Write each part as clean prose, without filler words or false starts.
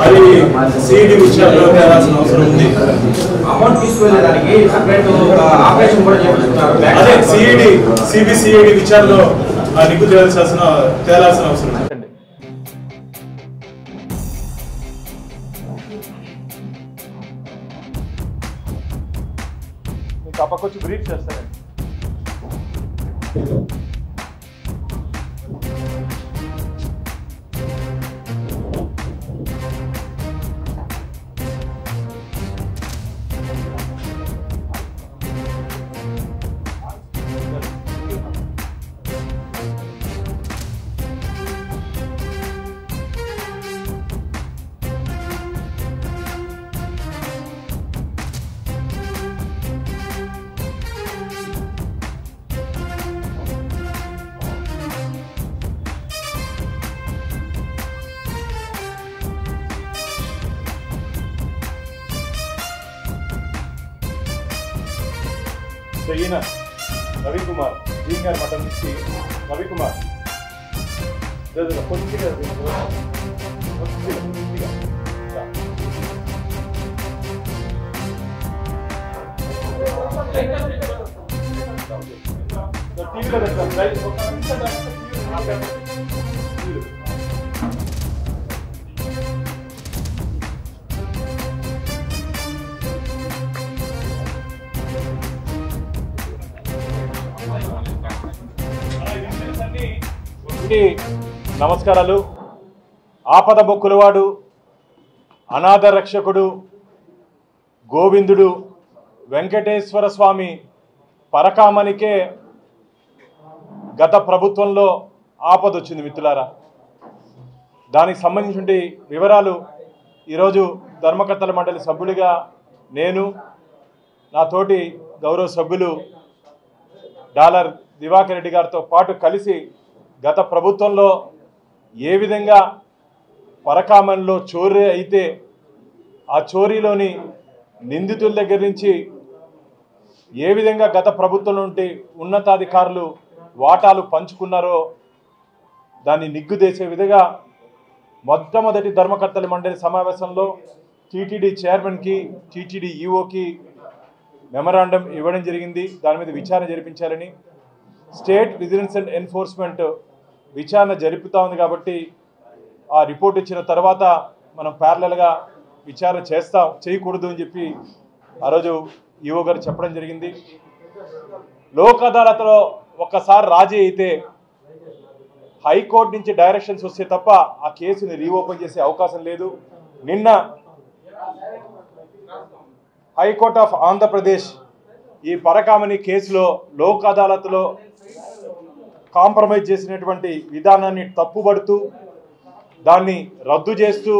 అది సిఐడి విషయాల్లో తేలాల్సిన అవసరం ఉంది. అమౌంట్ తీసుకువెళ్ళడానికి సపరేట్ ఆపరేషన్ కూడా చేస్తున్నారు. అదే సిబిసిఐడి విచారణలో నిగ్గు తేలాల్సిన అవసరం ఉంది. పక్కకొచ్చి బ్రీఫ్ చేస్తారండి. ఈయన రవికుమార్ దీని గారి మఠం నుంచి రవికుమార్ కొద్దిగా టీవీలో నమస్కారాలు. ఆపద బొక్కులవాడు, అనాథ రక్షకుడు, గోవిందుడు వెంకటేశ్వర స్వామి పరకామనికే గత ప్రభుత్వంలో ఆపద వచ్చింది మిత్రులారా. దానికి సంబంధించిన వివరాలు ఈరోజు ధర్మకర్తల మండలి సభ్యుడిగా నేను, నా తోటి గౌరవ సభ్యులు డాలర్ దివాకర్ రెడ్డి గారితో పాటు కలిసి గత ప్రభుత్వంలో ఏ విధంగా పరకామన్లో చోరీ అయితే ఆ చోరీలోని నిందితుల దగ్గర నుంచి ఏ విధంగా గత ప్రభుత్వం నుండి ఉన్నతాధికారులు వాటాలు పంచుకున్నారో దాన్ని నిగ్గుదేసే విధంగా మొట్టమొదటి ధర్మకర్తల మండలి సమావేశంలో టీటీడీ చైర్మన్కి టీటీడీ ఈఓకి మెమరాండం ఇవ్వడం జరిగింది. దాని మీద విచారణ జరిపించాలని. స్టేట్ విజిలెన్స్ అండ్ ఎన్ఫోర్స్మెంట్ విచారణ జరుపుతూ ఉంది కాబట్టి ఆ రిపోర్ట్ ఇచ్చిన తర్వాత మనం ప్యారలల్గా విచారణ చేయకూడదు అని చెప్పి ఆ రోజు ఈఓ గారు చెప్పడం జరిగింది. లోక్ అదాలత్లో ఒక్కసారి రాజీ అయితే హైకోర్టు నుంచి డైరెక్షన్స్ వస్తే తప్ప ఆ కేసుని రీఓపెన్ చేసే అవకాశం లేదు. నిన్న హైకోర్ట్ ఆఫ్ ఆంధ్రప్రదేశ్ ఈ పరకామని కేసులో లోక్ అదాలత్లో కాంప్రమైజ్ చేసినటువంటి విధానాన్ని తప్పుబడుతూ దాన్ని రద్దు చేస్తూ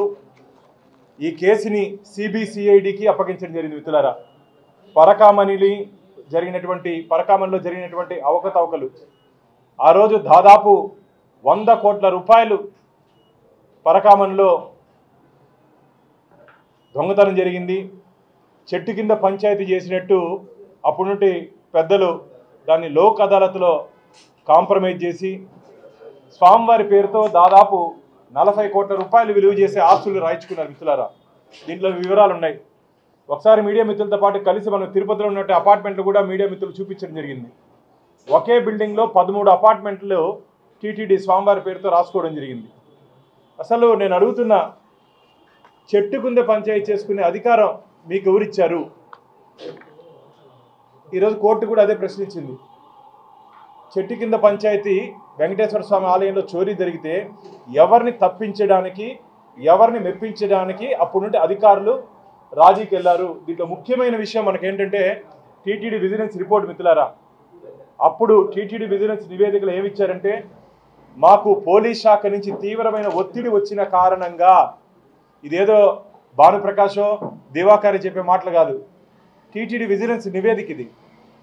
ఈ కేసుని సిబిసిఐడికి అప్పగించడం జరిగింది మిత్రులారా. పరకామనిలో జరిగినటువంటి అవకతవకలు ఆ రోజు దాదాపు 100 కోట్ల రూపాయలు పరకామనిలో దొంగతనం జరిగింది. చెట్టు కింద పంచాయతీ చేసినట్టు అప్పుడు నుండి పెద్దలు దాన్ని లోక్ అదాలత్లో కాంప్రమైజ్ చేసి స్వామివారి పేరుతో దాదాపు 40 కోట్ల రూపాయలు విలువ చేసే ఆస్తులు రాయించుకున్నారు మిత్రులారా. దీంట్లో వివరాలు ఉన్నాయి. ఒకసారి మీడియా మిత్రులతో పాటు కలిసి మనం తిరుపతిలో ఉన్నట్టు అపార్ట్మెంట్లు కూడా మీడియా మిత్రులు చూపించడం జరిగింది. ఒకే బిల్డింగ్లో 13 అపార్ట్మెంట్లు టీటీడీ స్వామివారి పేరుతో రాసుకోవడం జరిగింది. అసలు నేను అడుగుతున్నా, చెట్టు కింద పంచాయతీ చేసుకునే అధికారం మీకు ఎవరిచ్చారు? ఈరోజు కోర్టు కూడా అదే ప్రశ్నించింది. చెట్టు కింద పంచాయతీ వెంకటేశ్వర స్వామి ఆలయంలో చోరీ జరిగితే ఎవరిని తప్పించడానికి, ఎవరిని మెప్పించడానికి అప్పుడు నుండి అధికారులు రాజీకి వెళ్ళారు. దీంట్లో ముఖ్యమైన విషయం మనకేంటంటే టీటీడీ విజిలెన్స్ రిపోర్ట్ మిత్రులారా. అప్పుడు టీటీడీ విజిలెన్స్ నివేదికలు ఏమిచ్చారంటే, మాకు పోలీస్ శాఖ నుంచి తీవ్రమైన ఒత్తిడి వచ్చిన కారణంగా, ఇదేదో భానుప్రకాశో దివాకర్ చెప్పే మాటలు కాదు, టీటీడీ విజిలెన్స్ నివేదిక ఇది.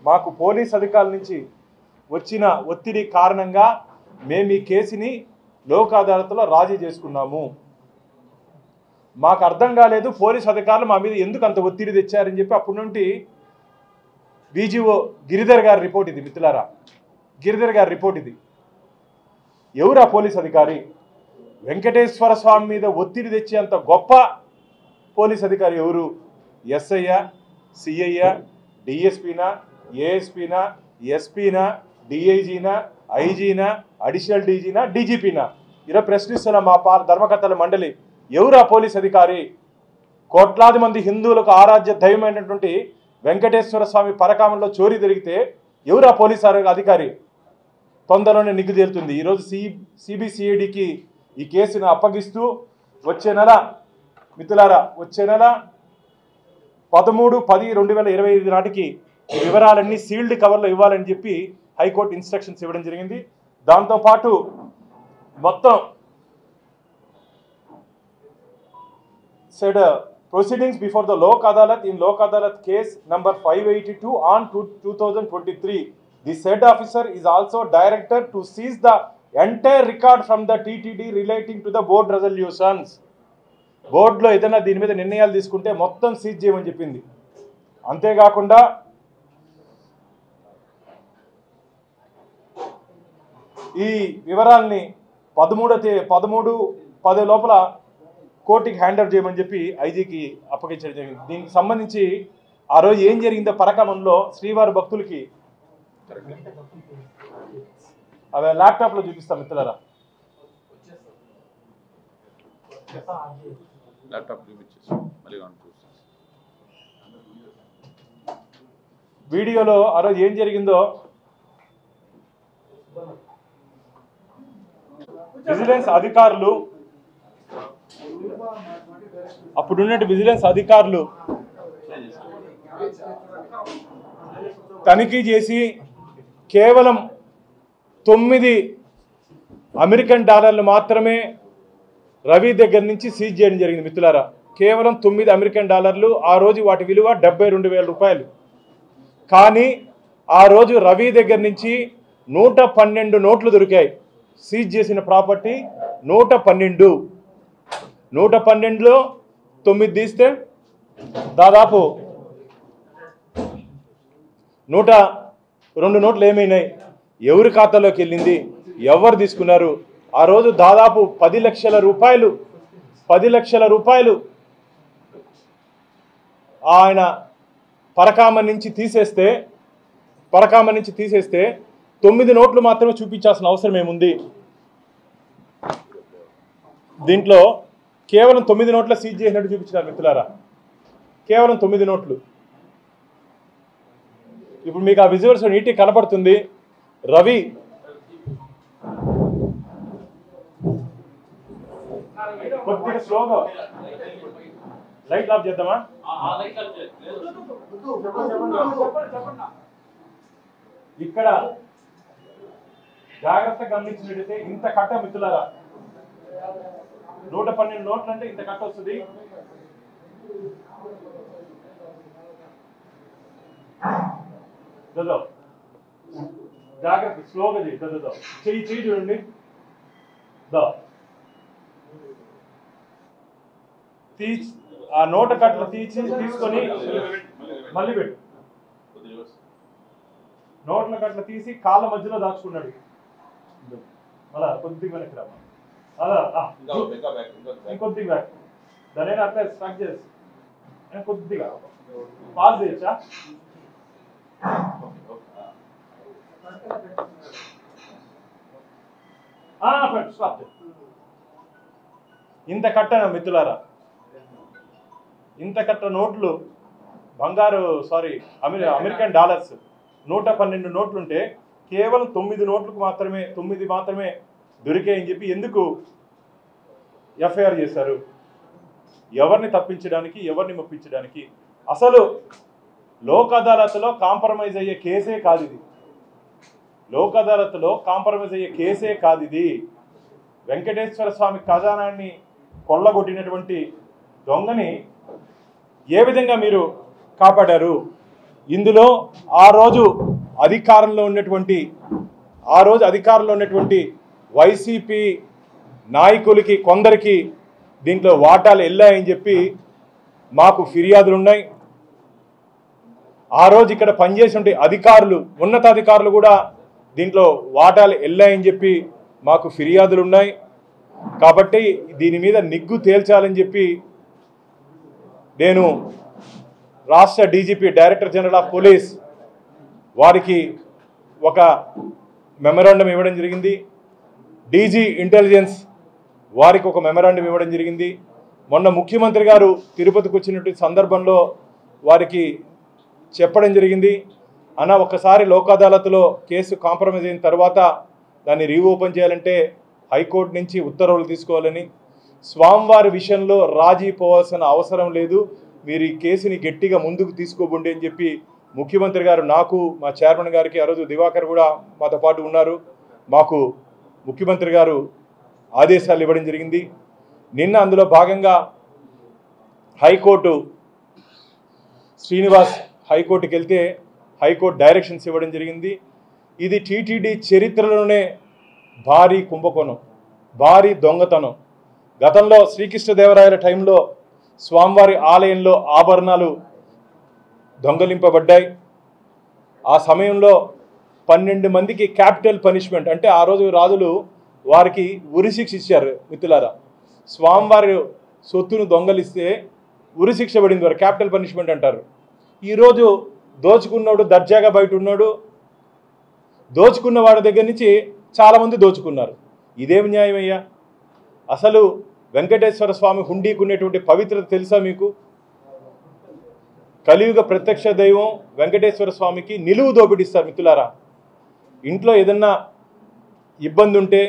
మాకు పోలీస్ అధికారుల నుంచి వచ్చిన ఒత్తిడి కారణంగా మేము ఈ కేసుని లోక్ అదాలత్లో రాజీ చేసుకున్నాము. మాకు అర్థం కాలేదు పోలీస్ అధికారులు మా మీద ఎందుకు అంత ఒత్తిడి తెచ్చారని చెప్పి అప్పటి నుండి బీజీఓ గిరిధర్ గారి రిపోర్ట్ ఇది మిత్రులారా. గిరిధర్ గారి రిపోర్ట్ ఇది. ఎవరు ఆ పోలీస్ అధికారి? వెంకటేశ్వర స్వామి మీద ఒత్తిడి తెచ్చేంత గొప్ప పోలీస్ అధికారి ఎవరు? ఎస్ఐయా, సిఐయా, డిఎస్పీనా, ఏఎస్పీనా, ఎస్పీనా, డిఐజీనా, ఐజీనా, అడిషనల్ డీజీనా, డీజీపీనా? ఇలా ప్రశ్నిస్తున్న మా ధర్మకర్తల మండలి, ఎవరు ఆ పోలీస్ అధికారి? కోట్లాది మంది హిందువులకు ఆరాధ్య దైవమైనటువంటి వెంకటేశ్వర స్వామి పరకామంలో చోరీ జరిగితే ఎవరు ఆ పోలీస్ అధికారి? తొందరలోనే నిగ్గు తేలుతుంది. ఈరోజు సిబిసిఐడికి ఈ కేసును అప్పగిస్తూ వచ్చే నెల మిత్రులారా, వచ్చే నెల 13/10/2025 నాటికి వివరాలన్నీ సీల్డ్ కవర్లో ఇవ్వాలని చెప్పి హైకోర్టు ఇన్స్ట్రక్షన్స్ ఇవ్వడం జరిగింది. దాంతోపాటు మొత్తం said proceedings before the Lok Adalat in Lok Adalat case number 582 on 2023. The said officer is also directed to seize the entire record from the TTD relating to the board resolutions. బోర్డులో ఏదైనా దీని మీద నిర్ణయాలు తీసుకుంటే మొత్తం seize చేయమని చెప్పింది. అంతేకాకుండా ఈ వివరాల్ని 13/10 లోపల కోర్టుకి హ్యాండ్ ఓవర్ చేయమని చెప్పి ఐజీకి అప్పగించడం జరిగింది. దీనికి సంబంధించి ఆ రోజు ఏం జరిగిందో పరకామంలో శ్రీవారి భక్తులకి అవి ల్యాప్టాప్లో చూపిస్తాం మిత్రులారా. వీడియోలో ఆ రోజు ఏం జరిగిందో విజిలెన్స్ అధికారులు, అప్పుడున్నట్టు విజిలెన్స్ అధికారులు తనిఖీ చేసి కేవలం 9 అమెరికన్ డాలర్లు మాత్రమే రవి దగ్గర నుంచి సీజ్ చేయడం జరిగింది మిత్రులారా. కేవలం 9 అమెరికన్ డాలర్లు. ఆ రోజు వాటి విలువ 72,000 రూపాయలు. కానీ ఆ రోజు రవి దగ్గర నుంచి 112 నోట్లు దొరికాయి. సీజ్ చేసిన ప్రాపర్టీ 112. 112లో 9 తీస్తే దాదాపు 102 నోట్లు ఏమైనాయి? ఎవరి ఖాతాలోకి వెళ్ళింది? ఎవరు తీసుకున్నారు? ఆ రోజు దాదాపు 10 లక్షల రూపాయలు ఆయన పరకామం నుంచి తీసేస్తే 9 నోట్లు మాత్రమే చూపించాల్సిన అవసరం ఏముంది? దీంట్లో కేవలం 9 నోట్ల సీజ్ చేసినట్టు చూపించినారు మిత్రులారా. కేవలం 9 నోట్లు. ఇప్పుడు మీకు ఆ విజువల్స్ నీట్గా కనపడుతుంది. రవి కొద్దిగా స్లోగా లైట్ ఆఫ్ చేద్దామా? ఇక్కడ జాగ్రత్తగా గమనించినట్టయితే ఇంత కట్ట మిత్రులారా, 112 నోట్లు అంటే ఇంత కట్ట వస్తుంది. జాగ్రత్త, స్లోగా చెయ్యి చూడండి. ఆ నోట కట్టలు తీసుకొని మళ్ళీ పెట్టు. నోట్ల కట్టలు తీసి కాళ్ళ మధ్యలో దాచుకున్నాడు. అలా కొద్దిగా వెనక్కి రా, అలా ఇంకొద్దిగా బ్యాక్. దాని అట్లా స్టార్ట్ చేసి కొద్దిగా పాస్ చేయొచ్చా? ఇంత కట్ట మిత్రులారా, ఇంత కట్ట నోట్లు బంగారు అమెరికన్ డాలర్స్ 112 నోట్లుంటే కేవలం 9 నోట్లకు మాత్రమే 9 మాత్రమే దొరికాయని చెప్పి ఎందుకు ఎఫ్ఐఆర్ చేశారు? ఎవరిని తప్పించడానికి, ఎవరిని మెప్పించడానికి? అసలు లోక్ అదాలత్లో కాంప్రమైజ్ అయ్యే కేసే కాదు ఇది. లోక్ అదాలత్లో కాంప్రమైజ్ అయ్యే కేసే కాదు ఇది. వెంకటేశ్వర స్వామి ఖజానాన్ని కొల్లగొట్టినటువంటి దొంగని ఏ విధంగా మీరు కాపాడారు? ఇందులో ఆ రోజు అధికారంలో ఉన్నటువంటి వైసీపీ నాయకులకి కొందరికి దీంట్లో వాటాలు వెళ్ళాయని చెప్పి మాకు ఫిర్యాదులు ఉన్నాయి. ఆ రోజు ఇక్కడ పనిచేసే అధికారులు, ఉన్నతాధికారులు కూడా దీంట్లో వాటాలు వెళ్ళాయని చెప్పి మాకు ఫిర్యాదులు ఉన్నాయి. కాబట్టి దీని మీద నిగ్గు తేల్చాలని చెప్పి నేను రాష్ట్ర DGP director general of police వారికి ఒక మెమరాండం ఇవ్వడం జరిగింది. డీజీ ఇంటెలిజెన్స్ వారికి ఒక మెమరాండం ఇవ్వడం జరిగింది. మొన్న ముఖ్యమంత్రి గారు తిరుపతికి వచ్చినటువంటి సందర్భంలో వారికి చెప్పడం జరిగింది, అన్న ఒక్కసారి లోక్ అదాలత్లో కేసు కాంప్రమైజ్ అయిన తర్వాత దాన్ని రీఓపెన్ చేయాలంటే హైకోర్టు నుంచి ఉత్తర్వులు తీసుకోవాలని, స్వామివారి విషయంలో రాజీ పోవాల్సిన అవసరం లేదు, మీరు ఈ కేసుని గట్టిగా ముందుకు తీసుకోబోండి అని చెప్పి ముఖ్యమంత్రి గారు నాకు, మా చైర్మన్ గారికి, ఆ రోజు దివాకర్ కూడా మాతో పాటు ఉన్నారు, మాకు ముఖ్యమంత్రి గారు ఆదేశాలు ఇవ్వడం జరిగింది. నిన్న అందులో భాగంగా హైకోర్టు శ్రీనివాస్ హైకోర్టుకి వెళ్తే హైకోర్టు డైరెక్షన్స్ ఇవ్వడం జరిగింది. ఇది టీటీడీ చరిత్రలోనే భారీ కుంభకోణం, భారీ దొంగతనం. గతంలో శ్రీకృష్ణదేవరాయల టైంలో స్వామివారి ఆలయంలో ఆభరణాలు దొంగలింపబడ్డాయి. ఆ సమయంలో 12 మందికి క్యాపిటల్ పనిష్మెంట్, అంటే ఆ రోజు రాజులు వారికి ఉరిశిక్ష ఇచ్చారు. మిత్రులారా, స్వామివారి సొత్తును దొంగలిస్తే ఉరిశిక్ష పడింది, వారు క్యాపిటల్ పనిష్మెంట్ అంటారు. ఈరోజు దోచుకున్నాడు దర్జాగా బయట ఉన్నాడు, దోచుకున్న వాడి దగ్గర నుంచి చాలామంది దోచుకున్నారు. ఇదేమి న్యాయం అయ్యా? అసలు వెంకటేశ్వర స్వామి హుండీకి ఉన్నటువంటి పవిత్రత తెలుసా మీకు? కలియుగ ప్రత్యక్ష దైవం వెంకటేశ్వర స్వామికి నిలువు దోపిడిస్తారు. మిత్రులారా, ఇంట్లో ఏదన్నా ఇబ్బంది ఉంటే,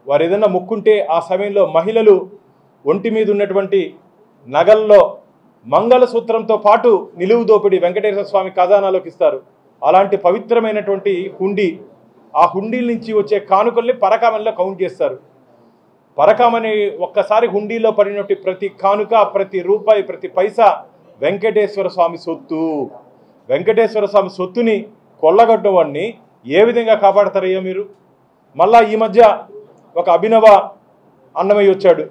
వారు ఏదన్నా మొక్కుంటే ఆ సమయంలో మహిళలు ఒంటి మీద ఉన్నటువంటి నగల్లో మంగళసూత్రంతో పాటు నిలువు దోపిడి వెంకటేశ్వర స్వామి ఖజానాలోకి ఇస్తారు. అలాంటి పవిత్రమైనటువంటి హుండీ, ఆ హుండీల నుంచి వచ్చే కానుకల్ని పరకామణిలో కౌంట్ చేస్తారు. పరకామణి ఒక్కసారి హుండీలో పడినట్టు ప్రతి కానుక, ప్రతి రూపాయి, ప్రతి పైసా వెంకటేశ్వర స్వామి సొత్తు. వెంకటేశ్వర స్వామి సొత్తుని కొల్లగొట్టవాడిని ఏ విధంగా కాపాడతారయ్యా మీరు? మళ్ళా ఈ మధ్య ఒక అభినవ అన్నమయ్య వచ్చాడు,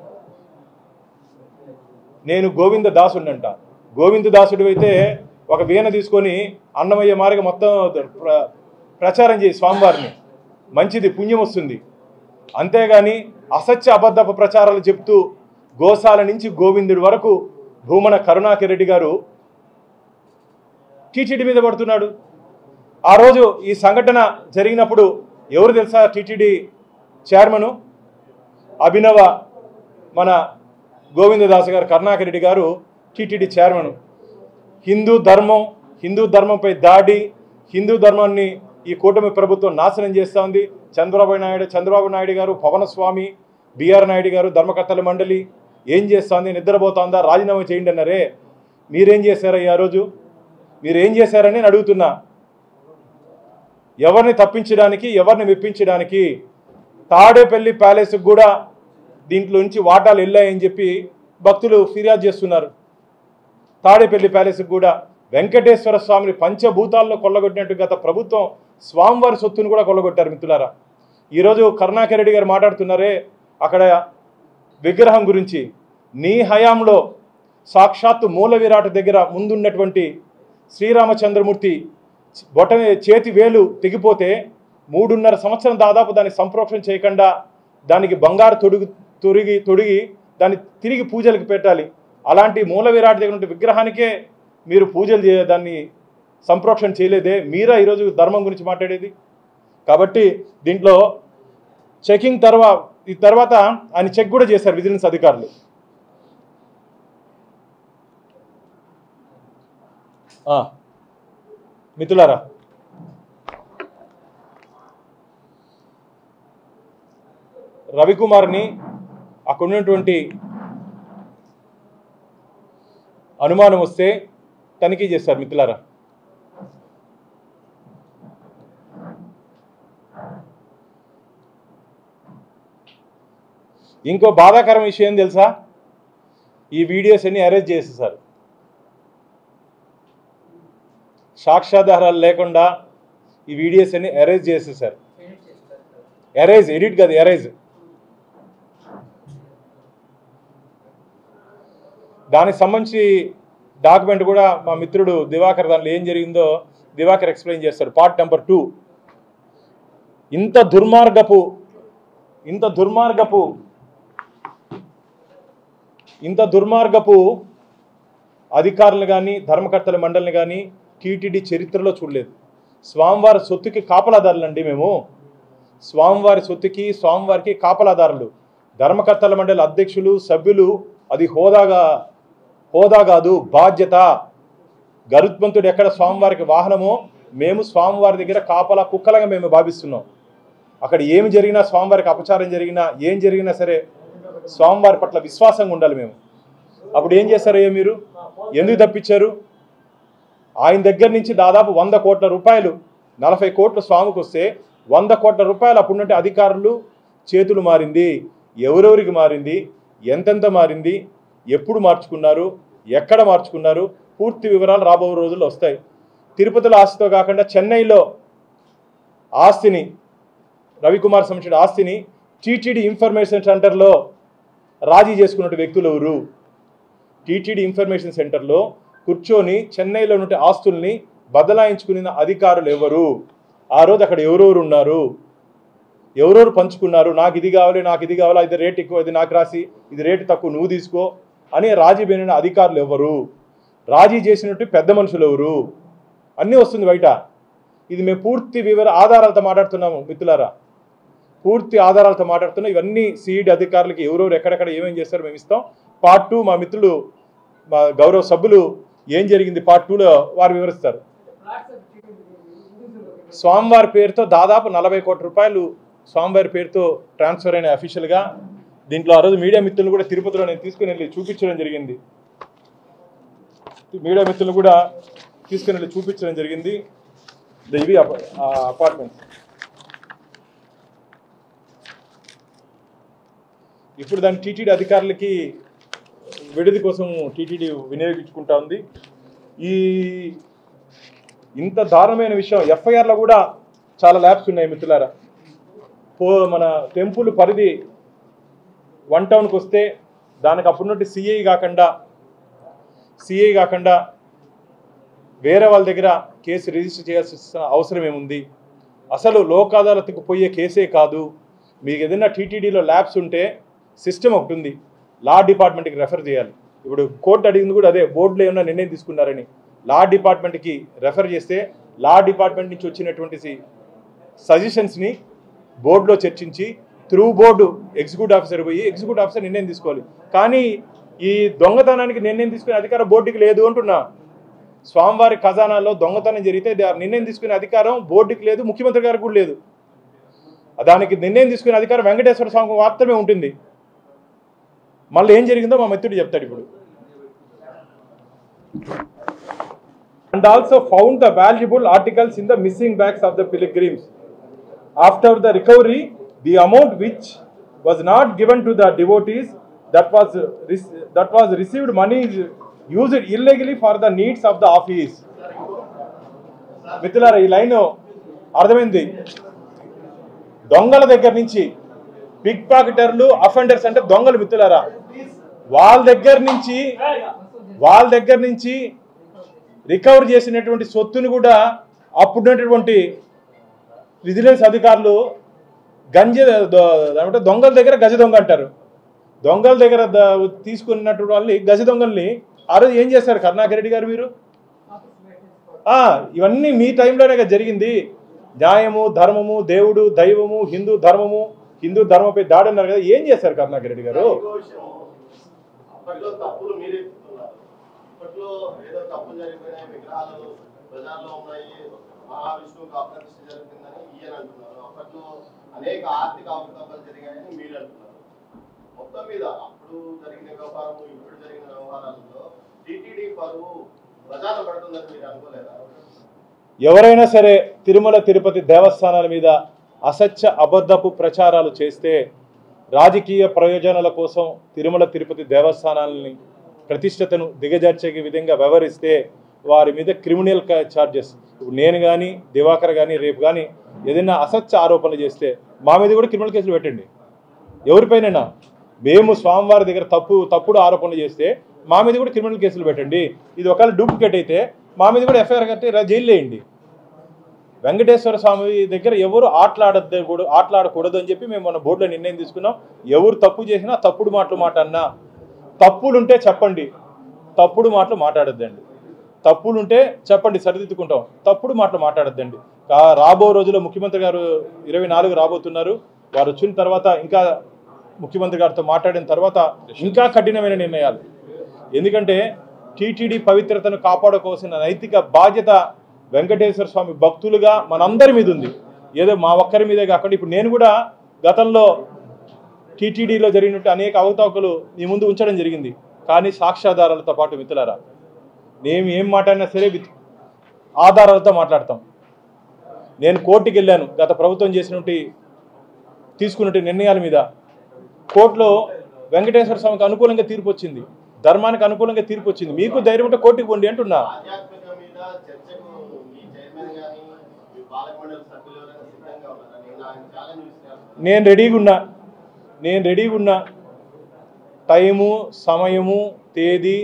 నేను గోవింద దాసుడినంట. గోవింద దాసుడు అయితే ఒక వీణ తీసుకొని అన్నమయ్య మార్గ మొత్తం ప్రచారం చేయి స్వామివారిని, మంచిది, పుణ్యం వస్తుంది. అంతేగాని అసత్య అబద్ధపు ప్రచారాలు చెప్తూ గోశాల నుంచి గోవిందుడి వరకు భూమన కరుణాకర్ రెడ్డి గారు టీటీడీ మీద పడుతున్నాడు. ఆ రోజు ఈ సంఘటన జరిగినప్పుడు ఎవరు తెలుసా? టీటీడీ చైర్మను అభినవ మన గోవిందదాస్ గారు, కరుణాకర్ రెడ్డి గారు టీటీడీ చైర్మన్. హిందూ ధర్మంపై దాడి, హిందూ ధర్మాన్ని ఈ కూటమి ప్రభుత్వం నాశనం చేస్తూ ఉంది. చంద్రబాబు నాయుడు గారు, పవనస్వామి, బిఆర్ నాయుడు గారు, ధర్మకర్తల మండలి ఏం చేస్తోంది? నిద్రపోతుందా? రాజీనామా చేయండి అన్నారే, మీరేం చేశారయ్యా? ఆ రోజు మీరేం చేశారని నేను అడుగుతున్నా. ఎవరిని తప్పించడానికి, ఎవరిని మెప్పించడానికి? తాడేపల్లి ప్యాలెస్కి కూడా దీంట్లో నుంచి వాటాలు వెళ్ళాయని చెప్పి భక్తులు ఫిర్యాదు చేస్తున్నారు. తాడేపల్లి ప్యాలెస్కి కూడా వెంకటేశ్వర స్వామిని పంచభూతాల్లో కొల్లగొట్టినట్టు గత ప్రభుత్వం స్వామివారి సొత్తును కూడా కొల్లగొట్టారు. మిత్రులారా, ఈరోజు కరుణాకర్ రెడ్డి గారు మాట్లాడుతున్నారే అక్కడ విగ్రహం గురించి. నీ హయాంలో సాక్షాత్తు మూల విరాట్ దగ్గర ముందున్నటువంటి శ్రీరామచంద్రమూర్తి చేతి వేలు తెగిపోతే 3.5 సంవత్సరం దాదాపు దాన్ని సంప్రోక్షణ చేయకుండా దానికి బంగారు తొడిగి దాన్ని తిరిగి పూజలకు పెట్టాలి. అలాంటి మూల విరాట్ దగ్గర ఉండే విగ్రహానికే మీరు పూజలు దాన్ని సంప్రోక్షణ చేయలేదే, మీరా ఈరోజు ధర్మం గురించి మాట్లాడేది? కాబట్టి దీంట్లో చెకింగ్ తర్వాత ఆయన చెక్ కూడా చేశారు విజిలెన్స్ అధికారులు. మిత్రులారా, రవికుమార్ని అక్కడ ఉన్నటువంటి అనుమానం వస్తే తనిఖీ చేస్తారు. మిత్రులారా, ఇంకో బాధాకరం విషయం తెలుసా? ఈ వీడియోస్ అన్ని అరెస్ట్ చేసేసారు. సాక్ష్యాధారాలు లేకుండా ఈ వీడియోస్ అన్ని అరెస్ట్ చేసేసారు. ఎడిట్ కాదు, ఎరేజ్. దానికి సంబంధించి డాక్యుమెంట్ కూడా మా మిత్రుడు దివాకర్, దాంట్లో ఏం జరిగిందో దివాకర్ ఎక్స్ప్లెయిన్ చేస్తాడు. Part number 2. ఇంత దుర్మార్గపు ఇంత దుర్మార్గపు అధికారులు కానీ ధర్మకర్తల మండలిని కానీ టీటీడీ చరిత్రలో చూడలేదు. స్వామివారి సొత్తుకి కాపలాదారులండి మేము. స్వామివారి సొత్తుకి స్వామివారికి కాపలాదారులు. ధర్మకర్తల మండలి అధ్యక్షులు సభ్యులు అది హోదా కాదు, బాధ్యత. గరుత్మంతుడు ఎక్కడ స్వామివారికి వాహనమో మేము స్వామివారి దగ్గర కాపలా కుక్కలుగా మేము భావిస్తున్నాం. అక్కడ ఏమి జరిగినా, స్వామివారికి అపచారం జరిగినా, ఏం జరిగినా సరే స్వామివారి పట్ల విశ్వాసంగా ఉండాలి మేము. అప్పుడు ఏం చేస్తారయ్యా మీరు? ఎందుకు తప్పించారు? ఆయన దగ్గర నుంచి దాదాపు 100 కోట్ల రూపాయలు, 40 కోట్ల స్వామికి వస్తే 100 కోట్ల రూపాయలు అప్పుడుంటే అధికారులు చేతులు మారింది. ఎవరెవరికి మారింది, ఎంతెంత మారింది, ఎప్పుడు మార్చుకున్నారు, ఎక్కడ మార్చుకున్నారు, పూర్తి వివరాలు రాబో రోజుల్లో వస్తాయి. తిరుపతిలో ఆస్తితో కాకుండా చెన్నైలో ఆస్తిని, రవికుమార్ సంబంధించిన ఆస్తిని టీటీడీ ఇన్ఫర్మేషన్ సెంటర్లో రాజీ చేసుకున్న వ్యక్తులు ఎవరు? టీటీడీ ఇన్ఫర్మేషన్ సెంటర్లో కూర్చొని చెన్నైలో ఉండే ఆస్తుల్ని బదలాయించుకున్న అధికారులు ఎవరు? ఆ రోజు అక్కడ ఎవరెవరు ఉన్నారు, ఎవరెవరు పంచుకున్నారు? నాకు ఇది కావాలి, నాకు ఇది కావాలి, ఇది రేట్ ఎక్కువ, ఇది నాకు రాసి, ఇది రేటు తక్కువ నువ్వు తీసుకో అని రాజీ పోయిన అధికారులు ఎవరు? రాజీ చేసినట్టు పెద్ద మనుషులు ఎవరు? అన్నీ వస్తుంది బయట. ఇది మేము పూర్తి ఆధారాలతో మాట్లాడుతున్నాము మిత్రులారా, పూర్తి ఆధారాలతో మాట్లాడుతున్నాం. ఇవన్నీ సిఈడి అధికారులకి ఎవరెవరు ఎక్కడెక్కడ ఏమేం చేస్తారో మేము ఇస్తాం. పార్ట్ 2 మా మిత్రులు, మా గౌరవ సభ్యులు ఏం జరిగింది పార్ట్ 2లో వారు వివరిస్తారు. స్వామివారి పేరుతో దాదాపు 40 కోట్ల రూపాయలు స్వామివారి పేరుతో ట్రాన్స్ఫర్ అయిన అఫీషియల్గా. దీంట్లో ఆ రోజు మీడియా మిత్రులు కూడా తిరుపతిలో నేను తీసుకుని వెళ్ళి చూపించడం జరిగింది. మీడియా మిత్రులు కూడా తీసుకుని వెళ్ళి చూపించడం జరిగింది. ఇవి అపార్ట్మెంట్స్. ఇప్పుడు దాని టీటీడీ అధికారులకి విడిది కోసం టీటీడీ వినియోగించుకుంటా ఉంది. ఈ ఇంత దారుణమైన విషయం ఎఫ్ఐఆర్లో కూడా చాలా ల్యాబ్స్ ఉన్నాయి మిత్రులారా. మన టెంపుల్ పరిధి 1 టౌన్కి వస్తే దానికి అప్పుడున్నట్టు సిఐ కాకుండా వేరే వాళ్ళ దగ్గర కేసు రిజిస్టర్ చేయాల్సిన అవసరం ఏముంది? అసలు లోక్ అదాలత్కు పోయే కేసే కాదు. మీకు ఏదైనా టీటీడీలో ల్యాబ్స్ ఉంటే సిస్టమ్ ఒకటి ఉంది, లా డిపార్ట్మెంట్కి రెఫర్ చేయాలి. ఇప్పుడు కోర్టు అడిగింది కూడా అదే, బోర్డులో ఏమైనా నిర్ణయం తీసుకున్నారని లా డిపార్ట్మెంట్కి రెఫర్ చేస్తే లా డిపార్ట్మెంట్ నుంచి వచ్చినటువంటి సజెషన్స్ని బోర్డులో చర్చించి త్రూ బోర్డు ఎగ్జిక్యూటివ్ ఆఫీసర్ పోయి ఎగ్జిక్యూటివ్ ఆఫీసర్ నిర్ణయం తీసుకోవాలి. కానీ ఈ దొంగతనానికి నిర్ణయం తీసుకునే అధికారం బోర్డుకి లేదు అంటున్నా. స్వామివారి ఖజానాలో దొంగతనం జరిగితే నిర్ణయం తీసుకునే అధికారం బోర్డుకి లేదు, ముఖ్యమంత్రి గారికి కూడా లేదు. దానికి నిర్ణయం తీసుకునే అధికారం వెంకటేశ్వర స్వామికి మాత్రమే ఉంటుంది. మళ్ళీ ఏం జరిగిందో మా మిత్రుడు చెప్తాడు ఇప్పుడు. And also found the valuable articles in the missing bags of the pilgrims. After the recovery, the amount which was not given to the devotees that was received money is used illegally for the needs of the office. మిత్రులారా, ఈ line అర్థమైంది. దొంగల దగ్గర నుంచి, pick పాకెటర్లు, offenders అంటే దొంగలు మిత్రులారా, వాళ్ళ దగ్గర నుంచి రికవర్ చేసినటువంటి సొత్తును కూడా అప్పుడున్నటువంటి విజిలెన్స్ అధికారులు దొంగల దగ్గర గజ దొంగ అంటారు. దొంగల దగ్గర తీసుకున్నటువంటి వాళ్ళని గజ దొంగల్ని ఆ రోజు ఏం చేస్తారు కరుణాకర్ రెడ్డి గారు? మీరు ఇవన్నీ మీ టైంలోనే జరిగింది. న్యాయము, ధర్మము, దేవుడు, దైవము, హిందూ ధర్మపై దాడి అన్నారు కదా, ఏం చేశారు కరుణాకర్ రెడ్డి గారు? అనేక ఆర్థిక అవకతవకలు జరిగాయని మీరు అంటున్నారు. మొత్తం మీద అప్పుడు జరిగిన వ్యవహారము, ఇప్పుడు జరిగిన వ్యవహారాలలో టీటీడీ పరువు ప్రజాన పడుతుందని మీరు అనుకోలేదా? ఎవరైనా సరే తిరుమల తిరుపతి దేవస్థానాల మీద అసత్య అబద్ధపు ప్రచారాలు చేస్తే, రాజకీయ ప్రయోజనాల కోసం తిరుమల తిరుపతి దేవస్థానాలని ప్రతిష్టతను దిగజార్చే విధంగా వ్యవహరిస్తే వారి మీద క్రిమినల్ ఛార్జెస్, ఇప్పుడు నేను కానీ దివాకర్ కానీ రేపు కానీ ఏదైనా అసత్య ఆరోపణలు చేస్తే మా మీద కూడా క్రిమినల్ కేసులు పెట్టండి. ఎవరిపైనైనా మేము స్వామివారి దగ్గర తప్పుడు ఆరోపణలు చేస్తే మా మీద కూడా క్రిమినల్ కేసులు పెట్టండి. ఇది ఒకవేళ డూప్లికేట్ అయితే మా మీద కూడా ఎఫ్ఐఆర్ కట్టి జైలు వేయండి. వెంకటేశ్వర స్వామి దగ్గర ఎవరు ఆటలాడకూడదు అని చెప్పి మేము మన బోర్డులో నిర్ణయం తీసుకున్నాం. ఎవరు తప్పు చేసినా, తప్పుడు మాటలు అన్నా, తప్పులుంటే చెప్పండి, తప్పుడు మాటలు మాట్లాడొద్దండి. తప్పులుంటే చెప్పండి, సరిదిద్దుకుంటాం. తప్పుడు మాటలు మాట్లాడొద్దండి. రాబో రోజుల్లో ముఖ్యమంత్రి గారు 24 రాబోతున్నారు. వారు వచ్చిన తర్వాత ఇంకా ముఖ్యమంత్రి గారితో మాట్లాడిన తర్వాత ఇంకా కఠినమైన నిర్ణయాలు. ఎందుకంటే టీటీడీ పవిత్రతను కాపాడుకోవాల్సిన నైతిక బాధ్యత వెంకటేశ్వర స్వామి భక్తులుగా మనందరి మీద ఉంది. ఏదో మా ఒక్కరి మీదే కాకుండా ఇప్పుడు నేను కూడా గతంలో టీటీడీలో జరిగినట్టు అనేక అవకతవకలు మీ ముందు ఉంచడం జరిగింది. కానీ సాక్ష్యాధారాలతో పాటు మిత్రులారా, నేను ఏం మాట్లాడినా సరే ఆధారాలతో మాట్లాడతాం. నేను కోర్టుకి వెళ్ళాను గత ప్రభుత్వం చేసినట్టు తీసుకున్నట్టు నిర్ణయాల మీద. కోర్టులో వెంకటేశ్వర స్వామికి అనుకూలంగా తీర్పు వచ్చింది, ధర్మానికి అనుకూలంగా తీర్పు వచ్చింది. మీకు ధైర్యం ఉంటే కోర్టుకి పోండి అంటున్నా. నేను రెడీగా ఉన్నా. టైము, సమయము, తేదీ,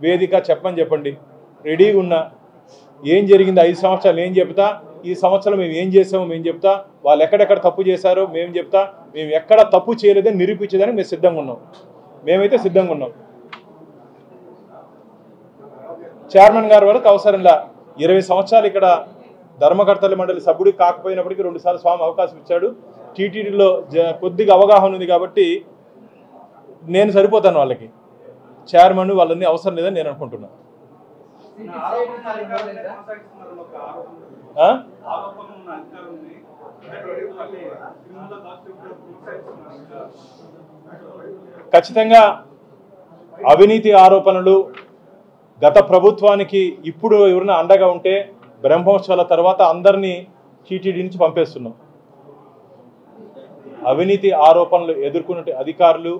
వేదిక చెప్పండి. రెడీగా ఉన్నా. ఏం జరిగింది 5 సంవత్సరాలు ఏం చెప్తా, ఈ సంవత్సరం మేము ఏం చేసామో మేము చెప్తా, వాళ్ళు ఎక్కడెక్కడ తప్పు చేశారో మేము చెప్తా, మేము ఎక్కడ తప్పు చేయలేదని నిరూపించేదానికి మేము సిద్ధంగా ఉన్నాం. మేమైతే సిద్ధంగా ఉన్నాం. చైర్మన్ గారి వరకు అవసరంలా 20 సంవత్సరాలు ఇక్కడ ధర్మకర్తల మండలి సభ్యుడు కాకపోయినప్పటికీ 2 సార్లు స్వామి అవకాశం ఇచ్చాడు. టీటీడీలో కొద్దిగా అవగాహన ఉంది కాబట్టి నేను సరిపోతాను వాళ్ళకి. చైర్మన్ వాళ్ళని అవసరం లేదని నేను అనుకుంటున్నాను. ఖచ్చితంగా అవినీతి ఆరోపణలు గత ప్రభుత్వానికి ఇప్పుడు ఎవరైనా అండగా ఉంటే బ్రహ్మోత్సవాల తర్వాత అందరినీ టీటీడీ నుంచి పంపేస్తున్నాం. అవినీతి ఆరోపణలు ఎదుర్కొన్న అధికారులు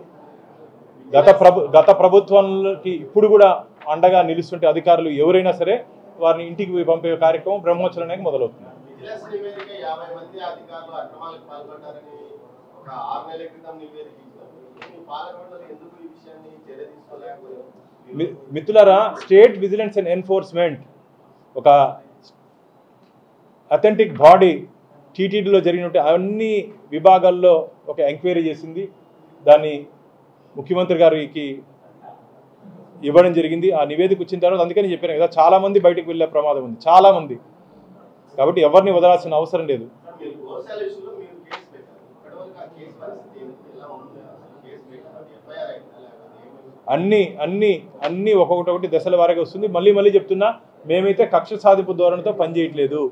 గత ప్రభుత్వానికి ఇప్పుడు కూడా అండగా నిలుస్తుంటే అధికారులు ఎవరైనా సరే వారిని ఇంటికి పంపే కార్యక్రమం బ్రహ్మోత్సవానికి మొదలవుతుంది. మిత్రులారా, స్టేట్ విజిలెన్స్ అండ్ ఎన్ఫోర్స్మెంట్ ఒక అథెంటిక్ బాడీ టీటీడీలో జరిగినట్టు అన్ని విభాగాల్లో ఒక ఎంక్వైరీ చేసింది. దాన్ని ముఖ్యమంత్రి గారికి ఇవ్వడం జరిగింది. ఆ నివేదిక వచ్చిన తర్వాత అందుకని చెప్పాను కదా, చాలామంది బయటకు వెళ్ళే ప్రమాదం ఉంది, చాలామంది. కాబట్టి ఎవరిని వదలాల్సిన అవసరం లేదు. అన్నీ ఒక్కొక్కటి దశల వారీగా వస్తుంది. మళ్ళీ చెప్తున్నా, మేమైతే కక్ష సాధింపు ధోరణితో పనిచేయట్లేదు.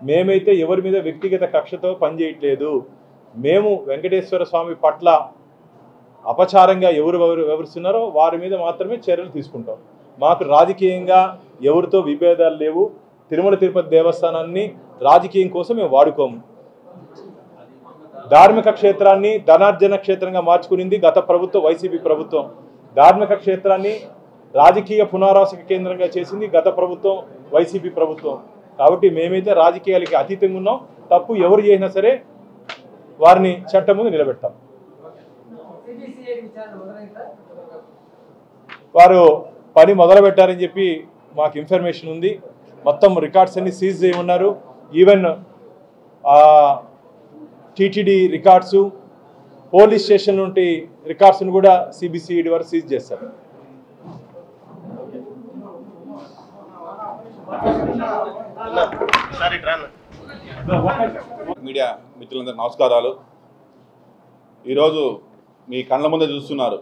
మేమైతే ఎవరి మీద వ్యక్తిగత కక్షతో పనిచేయట్లేదు. మేము వెంకటేశ్వర స్వామి పట్ల అపచారంగా ఎవరు వివరిస్తున్నారో వారి మీద మాత్రమే చర్యలు తీసుకుంటాం. మాకు రాజకీయంగా ఎవరితో విభేదాలు లేవు. తిరుమల తిరుపతి దేవస్థానాన్ని రాజకీయం కోసం మేము వాడుకోము. ధార్మిక క్షేత్రాన్ని ధనార్జన క్షేత్రంగా మార్చుకునింది గత ప్రభుత్వం, వైసీపీ ప్రభుత్వం. ధార్మిక క్షేత్రాన్ని రాజకీయ పునరావాస కేంద్రంగా చేసింది గత ప్రభుత్వం, వైసీపీ ప్రభుత్వం. కాబట్టి మేమైతే రాజకీయాలకి అతీతంగా ఉన్నాం. తప్పు ఎవరు చేసినా సరే వారిని చట్టం ముందు నిలబెడతాం. వారు పని మొదలుపెట్టారని చెప్పి మాకు ఇన్ఫర్మేషన్ ఉంది. మొత్తం రికార్డ్స్ అన్ని సీజ్ చేయమన్నారు. Even TTD records, police station నుండి రికార్డ్స్ను కూడా సిబిసిఐడి వారు సీజ్ చేస్తారు. మీడియా మిత్రులందరూ నమస్కారాలు. ఈరోజు మీ కళ్ళ ముందే చూస్తున్నారు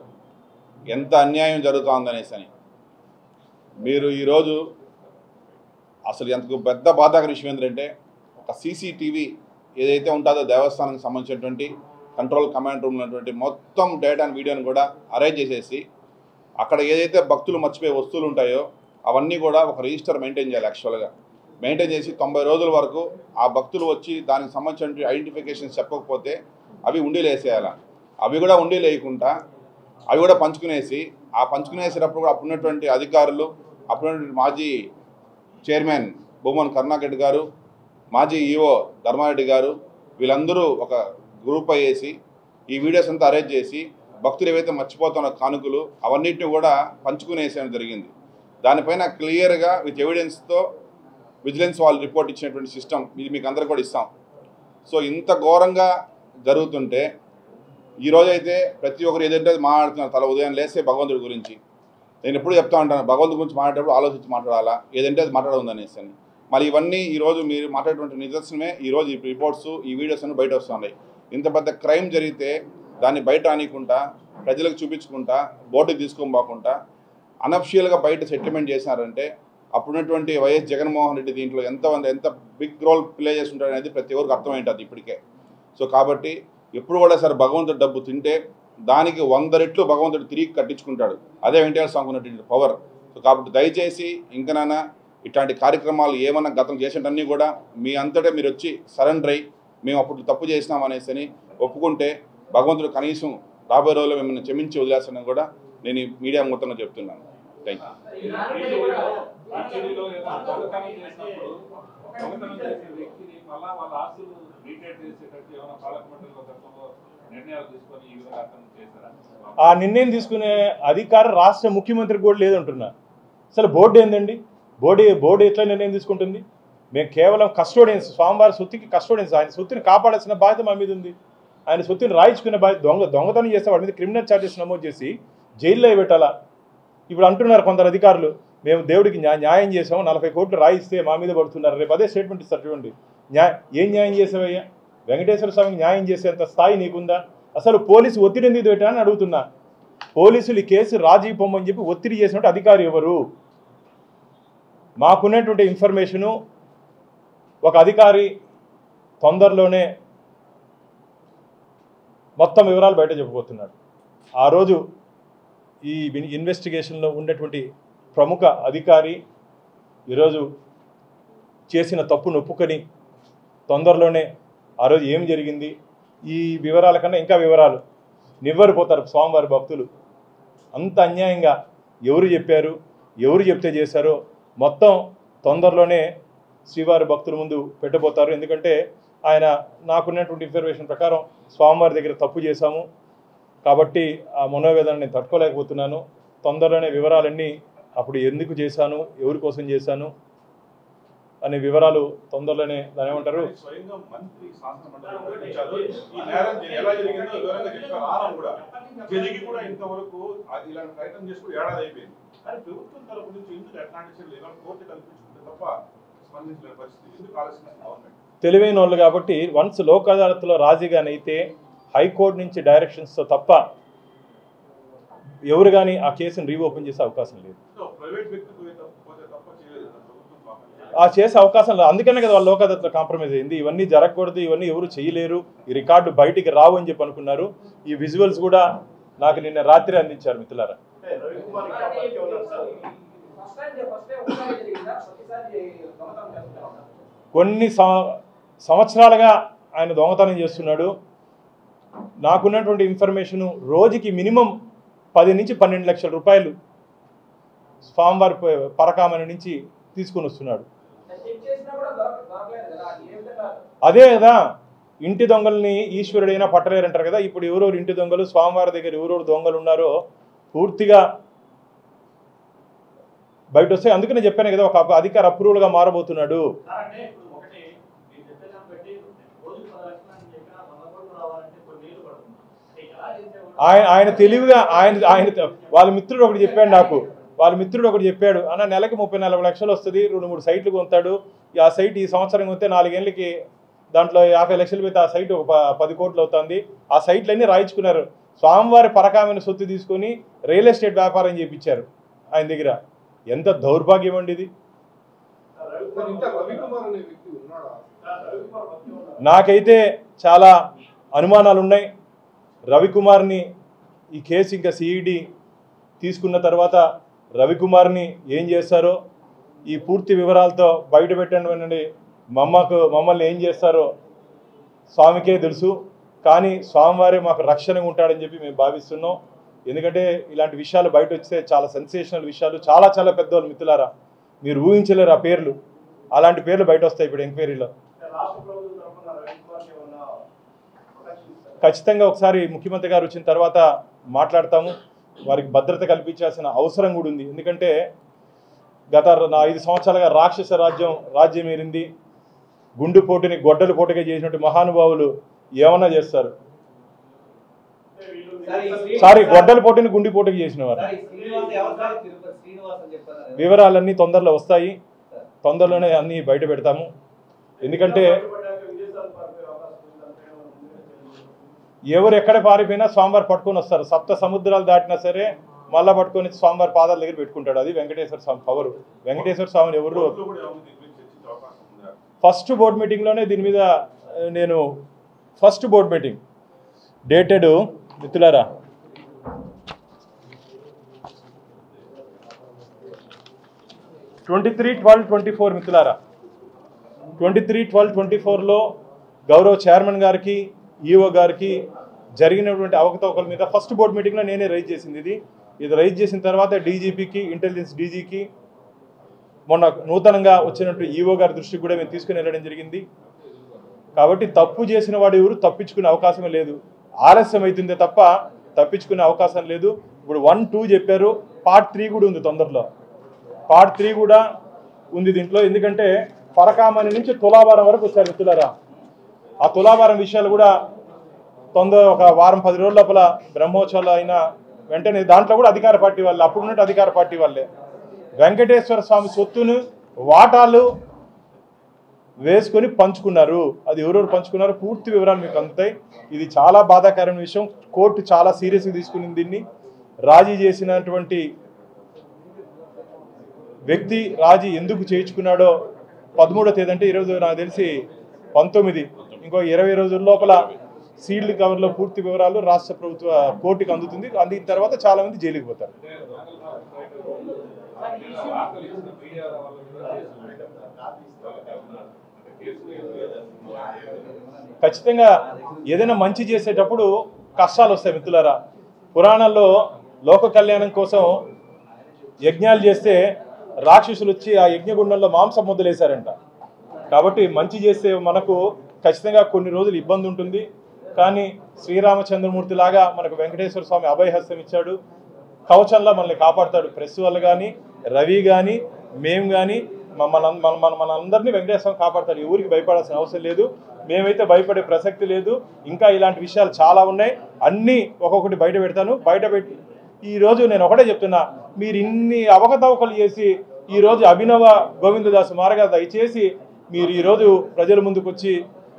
ఎంత అన్యాయం జరుగుతుందనేసి అని. మీరు ఈరోజు అసలు ఎంత పెద్ద బాధాకర విషయం ఏంటంటే, ఒక సీసీటీవీ ఏదైతే ఉంటుందో దేవస్థానానికి సంబంధించినటువంటి కంట్రోల్ కమాండ్ రూమ్ ఉన్నటువంటి మొత్తం డేటా అండ్ వీడియోని కూడా అరేంజ్ చేసేసి అక్కడ ఏదైతే భక్తులు మర్చిపోయే వస్తువులు ఉంటాయో అవన్నీ కూడా ఒక రిజిస్టర్ మెయింటైన్ చేయాలి. యాక్చువల్గా మెయింటైన్ చేసి 90 రోజుల వరకు ఆ భక్తులు వచ్చి దానికి సంబంధించిన ఐడెంటిఫికేషన్స్ చెప్పకపోతే అవి ఉండీలు వేసేయాలి. అవి కూడా ఉండీలు వేయకుండా అవి కూడా పంచుకునేసి, ఆ పంచుకునేసేటప్పుడు కూడా అప్పుడున్నటువంటి అధికారులు, అప్పుడున్నటువంటి మాజీ చైర్మన్ భూమన్ కరుణాకర్ గారు, మాజీ ఈఓ ధర్మారెడ్డి గారు, వీళ్ళందరూ ఒక గ్రూప్ అయ్యేసి ఈ వీడియోస్ అంతా అరేంజ్ చేసి భక్తులు ఏవైతే మర్చిపోతున్న కానుకలు అవన్నిటిని కూడా పంచుకునేసేయడం జరిగింది. దానిపైన క్లియర్గా విత్ ఎవిడెన్స్తో విజిలెన్స్ వాళ్ళు రిపోర్ట్ ఇచ్చినటువంటి సిస్టమ్ ఇది మీకు అందరూ కూడా ఇస్తాం. సో ఇంత ఘోరంగా జరుగుతుంటే ఈరోజు అయితే ప్రతి ఒక్కరు ఏదంటే మాట్లాడుతున్నారు, తల ఉదయం లేస్తే భగవంతుడి గురించి. నేను ఎప్పుడు చెప్తా ఉంటాను, భగవంతుడి గురించి మాట్లాడేటప్పుడు ఆలోచించి మాట్లాడాలా, ఏదంటే అది మాట్లాడవుందనేసి అని. మరి ఇవన్నీ ఈరోజు మీరు మాట్లాడేటువంటి నిదర్శనమే ఈరోజు ఈ రిపోర్ట్స్, ఈ వీడియోస్ అన్ని బయట వస్తున్నాయి. ఇంత పెద్ద క్రైమ్ జరిగితే దాన్ని బయట ఆనికుండా, ప్రజలకు చూపించుకుంటా, బోర్డుకి తీసుకొని పోకుండా అనఫిషియల్గా బయట సెటిల్మెంట్ చేశారంటే అప్పుడున్నటువంటి వైఎస్ జగన్మోహన్ రెడ్డి దీంట్లో ఎంత బిగ్ రోల్ ప్లే చేసి ఉంటాడు అనేది ప్రతి ఒక్కరికి అర్థమైంటుంది ఇప్పటికే. సో కాబట్టి ఎప్పుడు కూడా సరే భగవంతుడు డబ్బు తింటే దానికి 100 రెట్లు భగవంతుడు తిరిగి కట్టించుకుంటాడు. అదే వెంకటేశ్వర స్వామి ఉన్నటువంటి పవర్. సో కాబట్టి దయచేసి ఇంకనైనా ఇట్లాంటి కార్యక్రమాలు ఏమన్నా గతం చేసినవన్నీ కూడా మీ అంతటా మీరు వచ్చి సరెండర్ అయ్యి మేము అప్పుడు తప్పు చేసినాం అనేసి ఒప్పుకుంటే భగవంతుడు కనీసం రాబోయే రోజుల్లో మిమ్మల్ని క్షమించి వదిలేస్తానని కూడా నేను ఈ మీడియా మొత్తంలో చెప్తున్నాను. థ్యాంక్ ఆ నిర్ణయం తీసుకునే అధికారం రాష్ట్ర ముఖ్యమంత్రికి కూడా లేదంటున్నా. అసలు బోర్డు ఏందండి? బోర్డు ఎట్లా నిర్ణయం తీసుకుంటుంది? మేము కేవలం కస్టోడియన్స్, స్వామివారి సొత్తుకి కస్టోడియన్స్. ఆయన సొత్తుని కాపాడాల్సిన బాధ్యత మా మీద ఉంది. ఆయన సొత్తుని రాయించుకునే బాధ్యత. దొంగతనం చేస్తే వాడి మీద క్రిమినల్ ఛార్జెస్ నమోదు చేసి జైల్లో పెట్టాలా? ఇప్పుడు అంటున్నారు కొందరు అధికారులు, మేము దేవుడికి న్యాయం చేసాము, 40 కోట్లు రాయిస్తే మా మీద పడుతున్నారు. రేపు అదే స్టేట్మెంట్ ఇస్తారు చూడండి. ఏం న్యాయం చేసావయ్యా? వెంకటేశ్వర స్వామికి న్యాయం చేసేంత స్థాయి నీకుందా? అసలు పోలీసు ఒత్తిడి ఎందుకు పెట్టాలని అడుగుతున్నా. పోలీసులు ఈ కేసు రాజీ పొమ్మని చెప్పి ఒత్తిడి చేసినట్టు అధికారి ఎవరు? మాకున్నటువంటి ఇన్ఫర్మేషను ఒక అధికారి తొందరలోనే మొత్తం వివరాలు బయట చెప్పబోతున్నాడు. ఆ రోజు ఈ ఇన్వెస్టిగేషన్లో ఉన్నటువంటి ప్రముఖ అధికారి ఈరోజు చేసిన తప్పును ఒప్పుకొని తొందరలోనే ఆ రోజు ఏం జరిగింది ఈ వివరాల కన్నా ఇంకా వివరాలు నివ్వరిపోతారు స్వామివారి భక్తులు. అంత అన్యాయంగా ఎవరు చెప్పారు, ఎవరు చెప్తే చేశారో మొత్తం తొందరలోనే శ్రీవారి భక్తుల ముందు పెట్టబోతారు. ఎందుకంటే ఆయన నాకున్నటువంటి ఇన్ఫర్మేషన్ ప్రకారం స్వామివారి దగ్గర తప్పు చేశాము కాబట్టి ఆ మనోవేదన నేను తట్టుకోలేకపోతున్నాను. తొందరలోనే వివరాలన్నీ అప్పుడు ఎందుకు చేశాను, ఎవరి కోసం చేశాను అనే వివరాలు తొందరలోనే దాని ఏమంటారు స్వయంగా మంత్రి శాసన మండలి ఈ నేరం ఎలా జరిగిందో వివరంగా చెప్పారు. ఆనం కూడా జరిగి కూడా ఇంతవరకు ఇలాంటి ప్రయత్నం చేసి కూడా ఏడాది అయిపోయింది. కానీ ప్రభుత్వం తరపు నుంచి ఎందుకు అట్లాంటి చర్యలు ఏమైనా కోర్టు కల్పించుకుంటే తప్ప స్పందించలేని పరిస్థితి ఎందుకు ఆలోచించింది గవర్నమెంట్? తెలివైన వాళ్ళు కాబట్టి వన్స్ లోక్ అదాలత్లో రాజీగానైతే హైకోర్టు నుంచి డైరెక్షన్స్తో తప్ప ఎవరు కానీ ఆ కేసును రీఓపెన్ చేసే అవకాశం లేదు. ప్రైవేట్ వ్యక్తి పోతే తప్ప చేయలేదు ఆ చేసే అవకాశం లేదు. అందుకనే కదా వాళ్ళు లోక్ అదాలత్లో కాంప్రమైజ్ అయింది. ఇవన్నీ జరగకూడదు, ఇవన్నీ ఎవరు చేయలేరు, ఈ రికార్డు బయటికి రావు అని చెప్పి అనుకున్నారు. ఈ విజువల్స్ కూడా నాకు నిన్న రాత్రి అందించారు మిత్రులారా. కొన్ని సంవత్సరాలుగా ఆయన దొంగతనం చేస్తున్నాడు. నాకున్నటువంటి ఇన్ఫర్మేషను రోజుకి మినిమం 10 నుంచి 12 లక్షల రూపాయలు స్వామివారి పరకామణి నుంచి తీసుకొని వస్తున్నాడు. అదే కదా ఇంటి దొంగల్ని ఈశ్వరుడైనా పట్టలేరంటారు కదా. ఇప్పుడు ఎవరెవరు ఇంటి దొంగలు, స్వామివారి దగ్గర ఎవరెవరు దొంగలు ఉన్నారో పూర్తిగా బయట వస్తాయి. అందుకనే చెప్పాను కదా ఒక అధికార అప్రూవల్గా మారబోతున్నాడు. ఆయన తెలివిగా ఆయన వాళ్ళ మిత్రుడు ఒకటి చెప్పాడు నాకు. వాళ్ళ మిత్రుడు ఒకటి చెప్పాడు, అన్న నెలకి 34 లక్షలు వస్తుంది, 2-3 సైట్లు కొంటాడు. ఆ సైట్ ఈ సంవత్సరం కొంటే 4 ఏళ్ళకి దాంట్లో 50 లక్షలు పెడితే ఆ సైట్ ఒక 10 కోట్లు అవుతుంది. ఆ సైట్లన్నీ రాయించుకున్నారు. స్వామివారి పరకామైన సొత్తు తీసుకొని రియల్ ఎస్టేట్ వ్యాపారం చేయించారు ఆయన దగ్గర. ఎంత దౌర్భాగ్యం అండి ఇది. నాకైతే చాలా అనుమానాలు ఉన్నాయి. రవికుమార్ని ఈ కేసు ఇంకా సిఈడి తీసుకున్న తర్వాత రవికుమార్ని ఏం చేస్తారో ఈ పూర్తి వివరాలతో బయట పెట్టండి. మమ్మల్ని ఏం చేస్తారో స్వామికే తెలుసు. కానీ స్వామివారే మాకు రక్షణగా ఉంటాడని చెప్పి మేము భావిస్తున్నాం. ఎందుకంటే ఇలాంటి విషయాలు బయట వస్తే చాలా సెన్సేషనల్ విషయాలు, చాలా చాలా పెద్దవాళ్ళు మిత్రులారా, మీరు ఊహించలేరు ఆ పేర్లు. అలాంటి పేర్లు బయట వస్తాయి ఇప్పుడు ఎంక్వైరీలో. ఖచ్చితంగా ఒకసారి ముఖ్యమంత్రి గారు వచ్చిన తర్వాత మాట్లాడతాము. వారికి భద్రత కల్పించాల్సిన అవసరం కూడా ఉంది. ఎందుకంటే గత 5 సంవత్సరాలుగా రాక్షస రాజ్యం ఏరింది. గుండు పోటుని గొడ్డలు పోటుగా చేసినట్టు మహానుభావులు ఏమన్నా చేస్తారు. సారీ గొడ్డలపోటుని గుండిపోటుకి చేసిన వారు. వివరాలన్నీ తొందరలో వస్తాయి, తొందరలోనే అన్నీ బయట పెడతాము. ఎందుకంటే ఎవరు ఎక్కడ పారిపోయినా స్వామివారు పట్టుకొని వస్తారు. 7 సముద్రాలు దాటినా సరే మళ్ళా పట్టుకొని స్వామివారి పాదాల దగ్గర పెట్టుకుంటాడు. అది వెంకటేశ్వర స్వామి పవరు. వెంకటేశ్వర స్వామిని ఎవరు ఫస్ట్ బోర్డ్ మీటింగ్లోనే దీని మీద నేను ఫస్ట్ బోర్డ్ మీటింగ్ డేటెడ్ మిత్రులారా 23/12/24 మిత్రులారా 23/12/24లో గౌరవ చైర్మన్ గారికి ఈఓ గారికి జరిగినటువంటి అవకతవకల మీద ఫస్ట్ బోర్డ్ మీటింగ్లో నేనే రైజ్ చేసింది. ఇది రైజ్ చేసిన తర్వాత డీజీపీకి ఇంటెలిజెన్స్ డీజీకి మొన్న నూతనంగా వచ్చినట్టు ఈఓ గారి దృష్టికి కూడా మేము తీసుకుని వెళ్ళడం జరిగింది. కాబట్టి తప్పు చేసిన వాడు ఎవరు తప్పించుకునే అవకాశమే లేదు. ఆలస్యం అవుతుందే తప్ప తప్పించుకునే అవకాశం లేదు. ఇప్పుడు 1, 2 చెప్పారు, పార్ట్ 3 కూడా ఉంది తొందరలో. పార్ట్ 3 కూడా ఉంది దీంట్లో. ఎందుకంటే పరకామణి నుంచి తులాభారం వరకు వచ్చారు మిత్రులారా. ఆ తులాభారం విషయాలు కూడా ఒక వారం 10 రోజుల లోపల బ్రహ్మోత్సవాలు అయిన వెంటనే దాంట్లో కూడా అధికార పార్టీ వాళ్ళే, అప్పుడు ఉన్నట్టు అధికార పార్టీ వాళ్ళే వెంకటేశ్వర స్వామి సొత్తును వాటాలు వేసుకొని పంచుకున్నారు. అది ఎవరెవరు పంచుకున్నారు పూర్తి వివరాలు మీకు అందుతాయి. ఇది చాలా బాధాకరమైన విషయం. కోర్టు చాలా సీరియస్గా తీసుకుని దీన్ని రాజీ చేసినటువంటి వ్యక్తి రాజీ ఎందుకు చేయించుకున్నాడో 13వ తేదీ అంటే ఈరోజు నాకు తెలిసి 19, ఇంకో 20 రోజుల లోపల సీల్డ్ కవర్లో పూర్తి వివరాలు రాష్ట్ర ప్రభుత్వ కోర్టుకు అందుతుంది. అందిన తర్వాత చాలా మంది జైలుకి పోతారు. ఖచ్చితంగా ఏదైనా మంచి చేసేటప్పుడు కష్టాలు వస్తాయి మిత్రులారా. పురాణాల్లో లోక కళ్యాణం కోసం యజ్ఞాలు చేస్తే రాక్షసులు వచ్చి ఆ యజ్ఞగుండంలో మాంసం ముద్దలేశారంట. కాబట్టి మంచి చేస్తే మనకు ఖచ్చితంగా కొన్ని రోజులు ఇబ్బంది ఉంటుంది. కానీ శ్రీరామచంద్రమూర్తి లాగా మనకు వెంకటేశ్వర స్వామి అభయహస్తం ఇచ్చాడు. కవచంలా మనల్ని కాపాడుతాడు. ప్రెస్ వాళ్ళు కానీ, రవి కానీ, మేము కానీ మనందరినీ వెంకటేశ్వర స్వామి కాపాడుతాడు. ఎవరికి భయపడాల్సిన అవసరం లేదు. మేమైతే భయపడే ప్రసక్తి లేదు. ఇంకా ఇలాంటి విషయాలు చాలా ఉన్నాయి. అన్నీ ఒక్కొక్కటి బయట పెడతాను. బయట పెట్టి ఈరోజు నేను ఒకటే చెప్తున్నా, మీరు ఇన్ని అవకతవకలు చేసి ఈరోజు అభినవ గోవిందదాసు మారగా దయచేసి మీరు ఈరోజు ప్రజల ముందుకు వచ్చి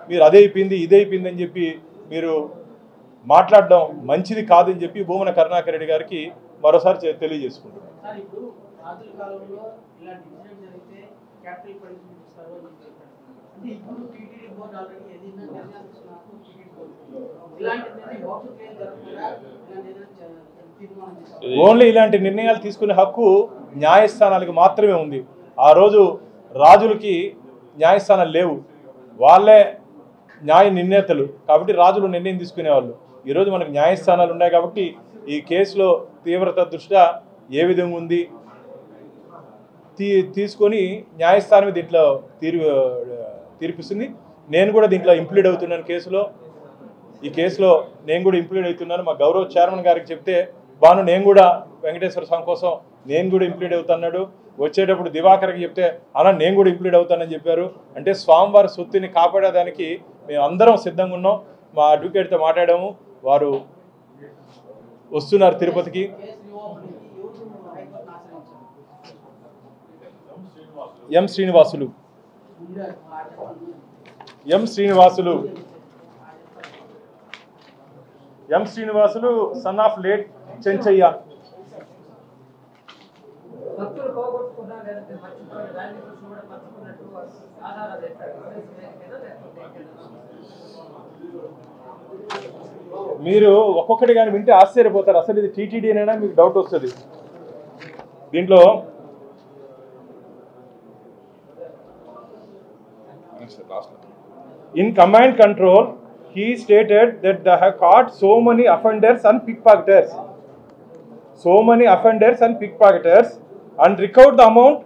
మీరు అదైపోయింది ఇదైపోయింది అని చెప్పి మీరు మాట్లాడడం మంచిది కాదని చెప్పి భూమన కరుణాకర్ రెడ్డి గారికి మరోసారి తెలియజేసుకుంటున్నాను. ఓన్లీ ఇలాంటి నిర్ణయాలు తీసుకునే హక్కు న్యాయస్థానాలకు మాత్రమే ఉంది. ఆ రోజు రాజులకి న్యాయస్థానాలు లేవు, వాళ్ళే న్యాయ నిర్ణేతలు. కాబట్టి రాజులు నిర్ణయం తీసుకునేవాళ్ళు. ఈరోజు మనకు న్యాయస్థానాలు ఉన్నాయి కాబట్టి ఈ కేసులో తీవ్రత దృష్ట్యా ఏ విధంగా ఉంది తీసుకొని న్యాయస్థానం దీంట్లో తీర్పిస్తుంది. నేను కూడా దీంట్లో ఇంప్లీడ్ అవుతున్నాను కేసులో. ఈ కేసులో నేను కూడా ఇంప్లీడ్ అవుతున్నాను. మా గౌరవ చైర్మన్ గారికి చెప్తే బాను నేను కూడా వెంకటేశ్వర స్వామి కోసం నేను కూడా ఇంప్లీడ్ అవుతున్నాడు. వచ్చేటప్పుడు దివాకర్కి చెప్తే అలా నేను కూడా ఇంప్లీడ్ అవుతానని చెప్పారు. అంటే స్వామివారి సొత్తుని కాపాడేదానికి మేము అందరం సిద్ధంగా ఉన్నాం. మా అడ్వకేట్తో మాట్లాడాము, వారు వస్తున్నారు తిరుపతికి. M Srinivasulu son of late Chenchaiah. మీరు ఒక్కొక్కటి కానీ వింటే ఆశ్చర్యపోతారు. అసలు ఇది టీటీడీ అయినా మీకు డౌట్ వస్తుంది. దీంట్లో in command control he stated that they have caught so many offenders and pickpocketers and recovered the amount